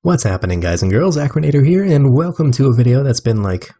What's happening, guys and girls? Acrinator here, and welcome to a video that's been like,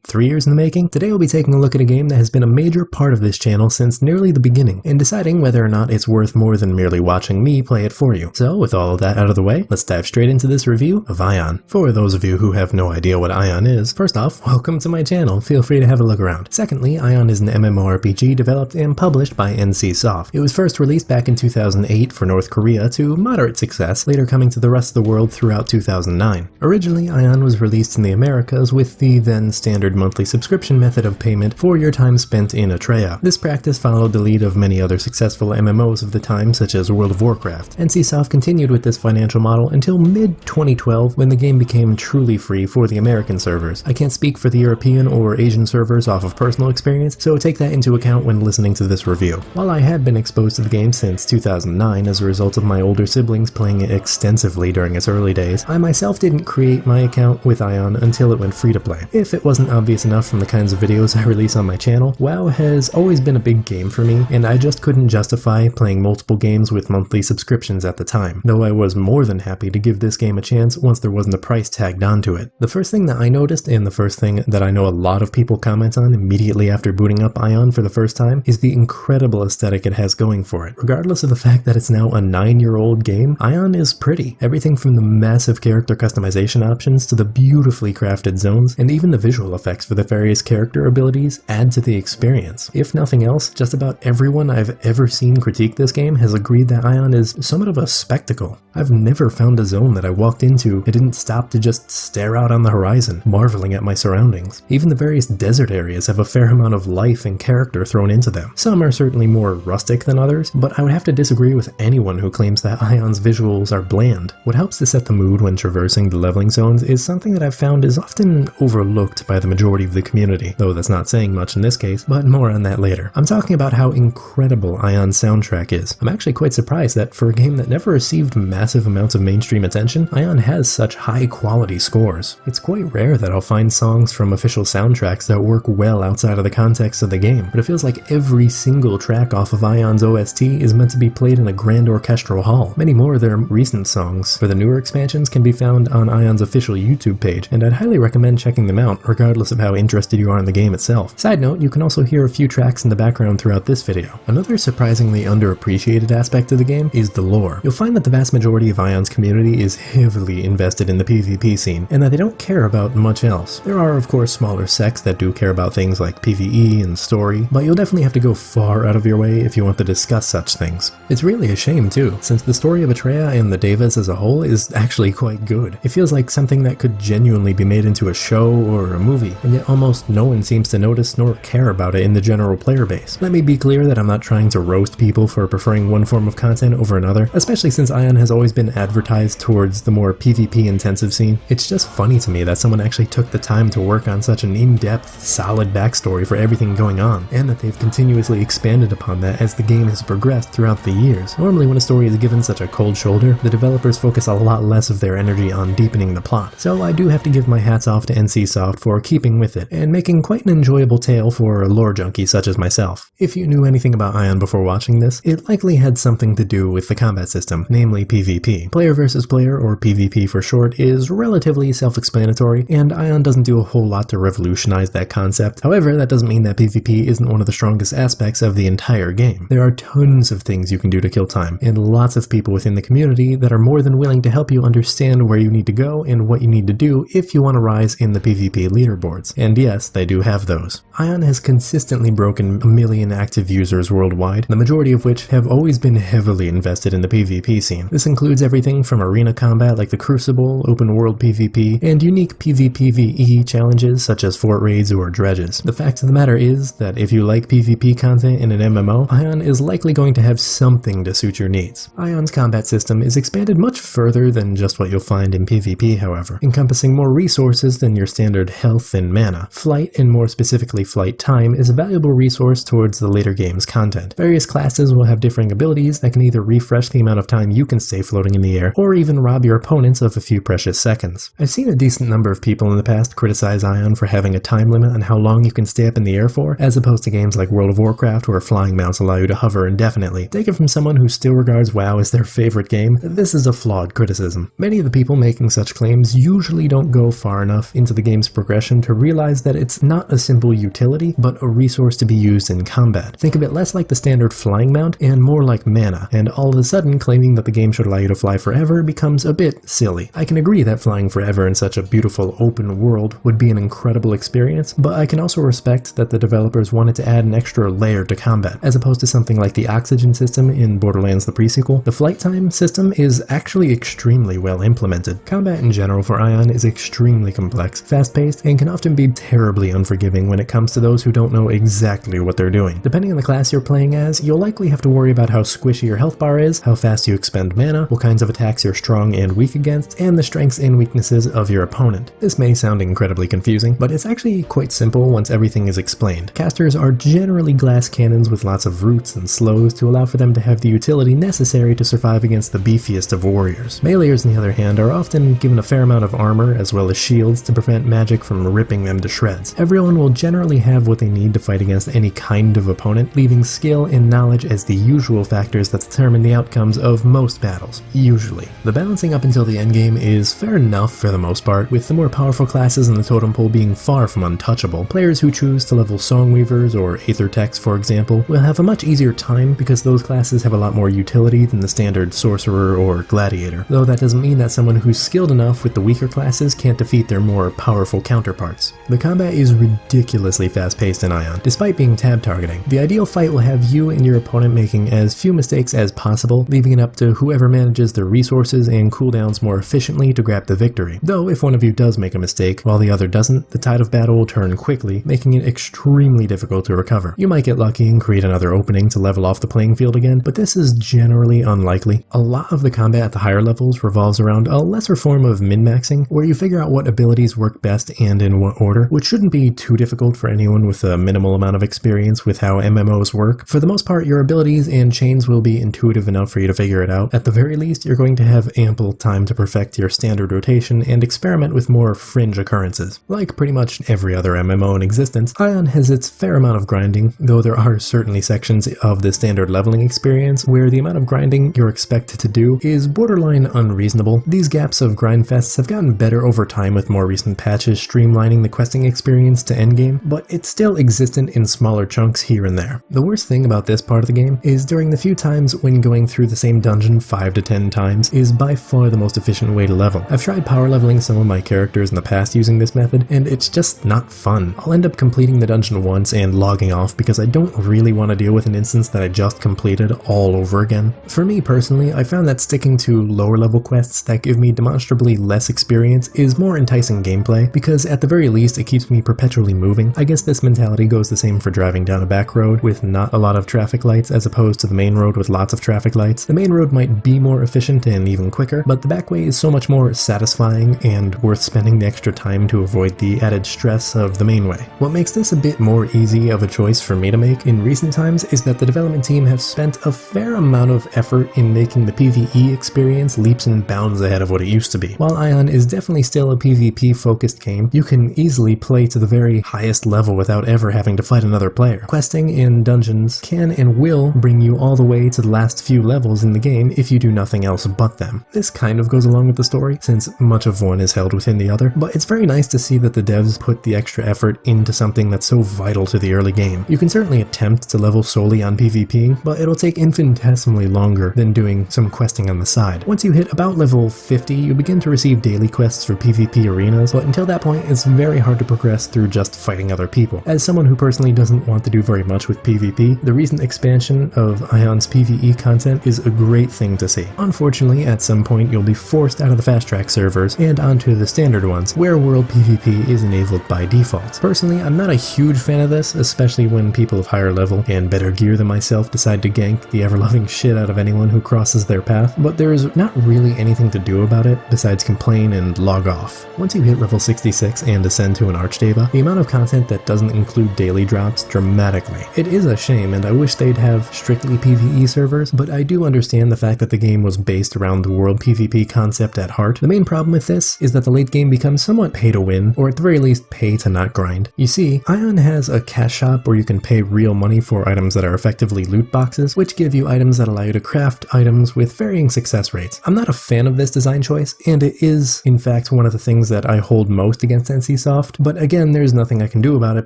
3 years in the making? Today we'll be taking a look at a game that has been a major part of this channel since nearly the beginning, and deciding whether or not it's worth more than merely watching me play it for you. So with all of that out of the way, let's dive straight into this review of Aion. For those of you who have no idea what Aion is, first off, welcome to my channel, feel free to have a look around. Secondly, Aion is an MMORPG developed and published by NCSoft. It was first released back in 2008 for North Korea to moderate success, later coming to the rest of the world throughout 2009. Originally, Aion was released in the Americas with the then standard monthly subscription method of payment for your time spent in Atreia. This practice followed the lead of many other successful MMOs of the time, such as World of Warcraft. NCSoft continued with this financial model until mid-2012 when the game became truly free for the American servers. I can't speak for the European or Asian servers off of personal experience, so take that into account when listening to this review. While I had been exposed to the game since 2009 as a result of my older siblings playing it extensively during its early days, I myself didn't create my account with Aion until it went free to play. If it wasn't obvious enough from the kinds of videos I release on my channel, WoW has always been a big game for me, and I just couldn't justify playing multiple games with monthly subscriptions at the time, though I was more than happy to give this game a chance once there wasn't a price tagged onto it. The first thing that I noticed, and the first thing that I know a lot of people comment on immediately after booting up Aion for the first time, is the incredible aesthetic it has going for it. Regardless of the fact that it's now a 9-year-old game, Aion is pretty. Everything from the massive character customization options to the beautifully crafted zones, and even the visual effects for the various character abilities add to the experience. If nothing else, just about everyone I've ever seen critique this game has agreed that Aion is somewhat of a spectacle. I've never found a zone that I walked into and didn't stop to just stare out on the horizon, marveling at my surroundings. Even the various desert areas have a fair amount of life and character thrown into them. Some are certainly more rustic than others, but I would have to disagree with anyone who claims that Aion's visuals are bland. What helps to set the mood when traversing the leveling zones is something that I've found is often overlooked by the majority of the community, though that's not saying much in this case, but more on that later. I'm talking about how incredible Aion's soundtrack is. I'm actually quite surprised that for a game that never received massive amounts of mainstream attention, Aion has such high quality scores. It's quite rare that I'll find songs from official soundtracks that work well outside of the context of the game, but it feels like every single track off of Aion's OST is meant to be played in a grand orchestral hall. Many more of their recent songs for the newer expansions can be found on Aion's official YouTube page, and I'd highly recommend checking them out, regardless of how interested you are in the game itself. Side note, you can also hear a few tracks in the background throughout this video. Another surprisingly underappreciated aspect of the game is the lore. You'll find that the vast majority of Aion's community is heavily invested in the PvP scene, and that they don't care about much else. There are of course smaller sects that do care about things like PvE and story, but you'll definitely have to go far out of your way if you want to discuss such things. It's really a shame too, since the story of Atreia and the Devas as a whole is actually quite good. It feels like something that could genuinely be made into a show or a movie, and yet almost no one seems to notice nor care about it in the general player base. Let me be clear that I'm not trying to roast people for preferring one form of content over another, especially since Aion has always been advertised towards the more PvP intensive scene. It's just funny to me that someone actually took the time to work on such an in-depth, solid backstory for everything going on, and that they've continuously expanded upon that as the game has progressed throughout the years. Normally when a story is given such a cold shoulder, the developers focus a lot less of their energy on deepening the plot. So I do have to give my hats off to NCSoft for keeping with it, and making quite an enjoyable tale for a lore junkie such as myself. If you knew anything about Aion before watching this, it likely had something to do with the combat system, namely PvP. Player versus player, or PvP for short, is relatively self-explanatory, and Aion doesn't do a whole lot to revolutionize that concept. However, that doesn't mean that PvP isn't one of the strongest aspects of the entire game. There are tons of things you can do to kill time, and lots of people within the community that are more than willing to help you understand where you need to go and what you need to do if you want to rise in the PvP leaderboards. And yes, they do have those. Aion has consistently broken 1 million active users worldwide, the majority of which have always been heavily invested in the PvP scene. This includes everything from arena combat like the Crucible, open world PvP, and unique PvPvE challenges such as fort raids or dredges. The fact of the matter is that if you like PvP content in an MMO, Aion is likely going to have something to suit your needs. Aion's combat system is expanded much further than just what you'll find in PvP, however, encompassing more resources than your standard health and in mana. Flight, and more specifically flight time, is a valuable resource towards the later game's content. Various classes will have differing abilities that can either refresh the amount of time you can stay floating in the air, or even rob your opponents of a few precious seconds. I've seen a decent number of people in the past criticize Aion for having a time limit on how long you can stay up in the air for, as opposed to games like World of Warcraft where flying mounts allow you to hover indefinitely. Take it from someone who still regards WoW as their favorite game, this is a flawed criticism. Many of the people making such claims usually don't go far enough into the game's progression to realize that it's not a simple utility, but a resource to be used in combat. Think of it less like the standard flying mount and more like mana, and all of a sudden claiming that the game should allow you to fly forever becomes a bit silly. I can agree that flying forever in such a beautiful open world would be an incredible experience, but I can also respect that the developers wanted to add an extra layer to combat. As opposed to something like the oxygen system in Borderlands the prequel, the flight time system is actually extremely well implemented. Combat in general for Aion is extremely complex, fast-paced, and can often be terribly unforgiving when it comes to those who don't know exactly what they're doing. Depending on the class you're playing as, you'll likely have to worry about how squishy your health bar is, how fast you expend mana, what kinds of attacks you're strong and weak against, and the strengths and weaknesses of your opponent. This may sound incredibly confusing, but it's actually quite simple once everything is explained. Casters are generally glass cannons with lots of roots and slows to allow for them to have the utility necessary to survive against the beefiest of warriors. Meleeers, on the other hand, are often given a fair amount of armor as well as shields to prevent magic from ripping them to shreds. Everyone will generally have what they need to fight against any kind of opponent, leaving skill and knowledge as the usual factors that determine the outcomes of most battles, usually. The balancing up until the endgame is fair enough for the most part, with the more powerful classes in the totem pole being far from untouchable. Players who choose to level Songweavers or Aether Techs, for example, will have a much easier time because those classes have a lot more utility than the standard Sorcerer or Gladiator, though that doesn't mean that someone who's skilled enough with the weaker classes can't defeat their more powerful counterparts. The combat is ridiculously fast-paced in Aion, despite being tab targeting. The ideal fight will have you and your opponent making as few mistakes as possible, leaving it up to whoever manages their resources and cooldowns more efficiently to grab the victory. Though if one of you does make a mistake while the other doesn't, the tide of battle will turn quickly, making it extremely difficult to recover. You might get lucky and create another opening to level off the playing field again, but this is generally unlikely. A lot of the combat at the higher levels revolves around a lesser form of min-maxing, where you figure out what abilities work best and in what order, which shouldn't be too difficult for anyone with a minimal amount of experience with how MMOs work. For the most part, your abilities and chains will be intuitive enough for you to figure it out. At the very least, you're going to have ample time to perfect your standard rotation and experiment with more fringe occurrences. Like pretty much every other MMO in existence, Aion has its fair amount of grinding, though there are certainly sections of the standard leveling experience where the amount of grinding you're expected to do is borderline unreasonable. These gaps of grind fests have gotten better over time with more recent patches streamlining the questing experience to endgame, but it's still existent in smaller chunks here and there. The worst thing about this part of the game is during the few times when going through the same dungeon 5 to 10 times is by far the most efficient way to level. I've tried power leveling some of my characters in the past using this method, and it's just not fun. I'll end up completing the dungeon once and logging off because I don't really want to deal with an instance that I just completed all over again. For me personally, I found that sticking to lower level quests that give me demonstrably less experience is more enticing gameplay, because at the very least it keeps me perpetually moving. I guess this mentality goes the same for driving down a back road with not a lot of traffic lights as opposed to the main road with lots of traffic lights. The main road might be more efficient and even quicker, but the back way is so much more satisfying and worth spending the extra time to avoid the added stress of the main way. What makes this a bit more easy of a choice for me to make in recent times is that the development team have spent a fair amount of effort in making the PvE experience leaps and bounds ahead of what it used to be. While Aion is definitely still a PvP focused game, you can easily play to the very highest level without ever having to fight another player. Questing in dungeons can and will bring you all the way to the last few levels in the game if you do nothing else but them. This kind of goes along with the story, since much of one is held within the other, but it's very nice to see that the devs put the extra effort into something that's so vital to the early game. You can certainly attempt to level solely on PvP, but it'll take infinitesimally longer than doing some questing on the side. Once you hit about level 50, you begin to receive daily quests for PvP arenas, but until that point, it's very hard to progress through just fighting other people. As someone who personally doesn't want to do very much with PvP, the recent expansion of Aion's PvE content is a great thing to see. Unfortunately, at some point you'll be forced out of the fast track servers and onto the standard ones, where world PvP is enabled by default. Personally, I'm not a huge fan of this, especially when people of higher level and better gear than myself decide to gank the ever-loving shit out of anyone who crosses their path, but there's not really anything to do about it besides complain and log off. Once you hit level 66 and ascend to an Archdeva, the amount of content that doesn't include daily drops dramatically. It is a shame, and I wish they'd have strictly PvE servers, but I do understand the fact that the game was based around the world PvP concept at heart. The main problem with this is that the late game becomes somewhat pay to win, or at the very least pay to not grind. You see, Aion has a cash shop where you can pay real money for items that are effectively loot boxes, which give you items that allow you to craft items with varying success rates. I'm not a fan of this design choice, and it is, in fact, one of the things that I hold most against NCSoft, but again, there's nothing I can do about it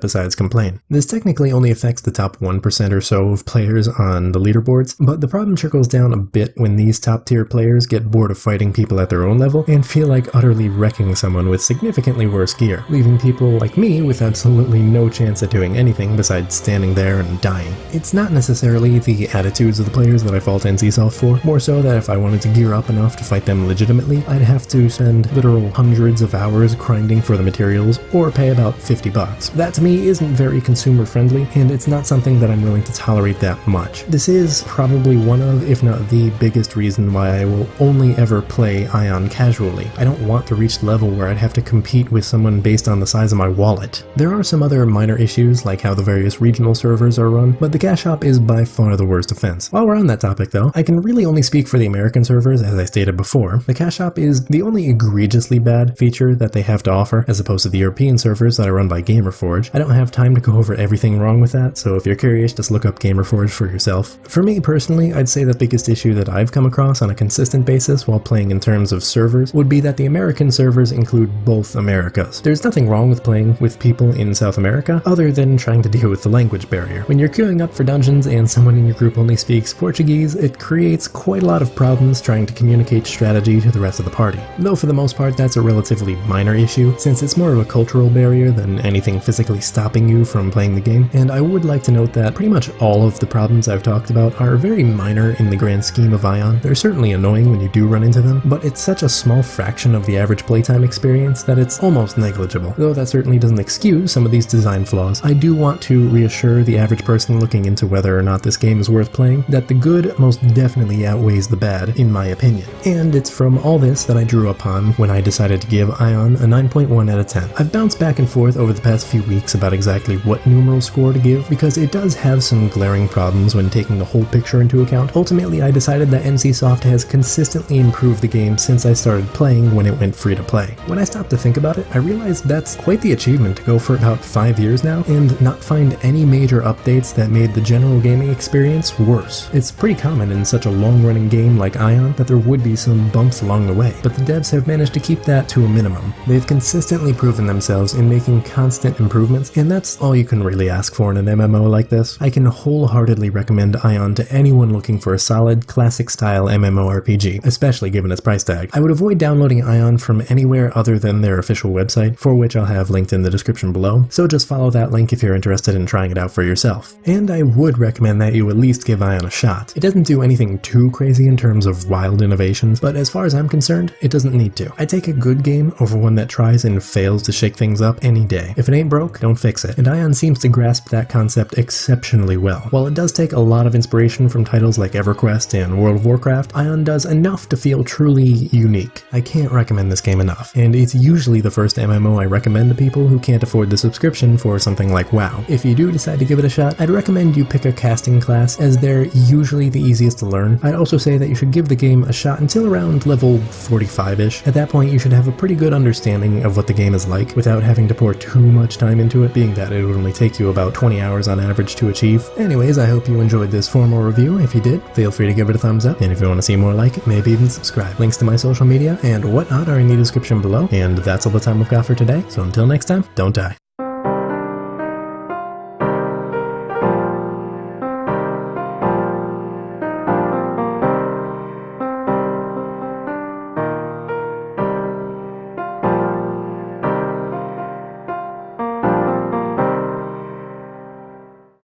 besides complain. This technically only affects the top 1% or so of players on the leaderboards, but the problem trickles down a bit when these top tier players get bored of fighting people at their own level and feel like utterly wrecking someone with significantly worse gear, leaving people like me with absolutely no chance at doing anything besides standing there and dying. It's not necessarily the attitudes of the players that I fault NCSoft for, more so that if I wanted to gear up enough to fight them legitimately, I'd have to spend literal hundreds of hours grinding for the materials or pay about $50. That to me isn't very consumer friendly, and it's not something that I'm willing to tolerate that much. This is probably one of, if not the biggest reason why I will only ever play Aion casually. I don't want to reach the level where I'd have to compete with someone based on the size of my wallet. There are some other minor issues, like how the various regional servers are run, but the cash shop is by far the worst offense. While we're on that topic though, I can really only speak for the American servers, as I stated before. The cash shop is the only egregiously bad feature that they have to offer, as opposed to the European servers that are run by Gamerforge. I don't have time to go over everything wrong with that, so if you're curious, just look up Gamerforge for yourself. For me personally, I'd say the biggest issue that I've come across on a consistent basis while playing in terms of servers would be that the American servers include both Americas. There's nothing wrong with playing with people in South America, other than trying to deal with the language barrier. When you're queuing up for dungeons and someone in your group only speaks Portuguese, it creates quite a lot of problems trying to communicate strategy to the rest of the party. Though for the most part that's a relatively minor issue, since it's more of a cultural barrier than anything physically stopping you from playing the game, and I would like to note that pretty much all of the problems I've talked about are very minor in the grand scheme of Aion. They're certainly annoying when you do run into them, but it's such a small fraction of the average playtime experience that it's almost negligible. Though that certainly doesn't excuse some of these design flaws, I do want to reassure the average person looking into whether or not this game is worth playing that the good most definitely outweighs the bad, in my opinion. And it's from all this that I drew upon when I decided to give Aion a 9.1 out of 10. I've bounced back and forth over the past few weeks about exactly what numeral score to give, because it does have some glaring problems when taking the whole picture into account. Ultimately, I decided that NCSoft has consistently improved the game since I started playing when it went free to play. When I stopped to think about it, I realized that's quite the achievement to go for about 5 years now and not find any major updates that made the general gaming experience worse. It's pretty common in such a long-running game like Aion that there would be some bumps along the way, but the devs have managed to keep that to a minimum. They've consistently proven themselves in making constant improvements, and that's all you can really ask for in an MMO like this. I can wholeheartedly recommend Aion to anyone looking for a solid, classic-style MMORPG, especially given its price tag. I would avoid downloading Aion from anywhere other than their official website, for which I'll have linked in the description below, so just follow that link if you're interested in trying it out for yourself. And I would recommend that you at least give Aion a shot. It doesn't do anything too crazy in terms of wild innovations, but as far as I'm concerned, it doesn't need to. I take a good game over one that tries and fails to shake things up any day. If it ain't broke, don't fix it. And Aion seems to grasp that concept exceptionally well. While it does take a lot of inspiration from titles like EverQuest and World of Warcraft, Aion does enough to feel truly unique. I can't recommend this game enough, and it's usually the first MMO I recommend to people who can't afford the subscription for something like WoW. If you do decide to give it a shot, I'd recommend you pick a casting class, as they're usually the easiest to learn. I'd also say that you should give the game a shot until around level 45-ish. At that point, you should have a pretty good understanding of what the game is like without having to pour too much time into it, being that it would only take you about 20 hours on average to achieve. Anyways, I hope you enjoyed this formal review. If you did, feel free to give it a thumbs up, and if you want to see more like it, maybe even subscribe. Links to my social media and whatnot are in the description below, and that's all the time we've got for today, so until next time, don't die.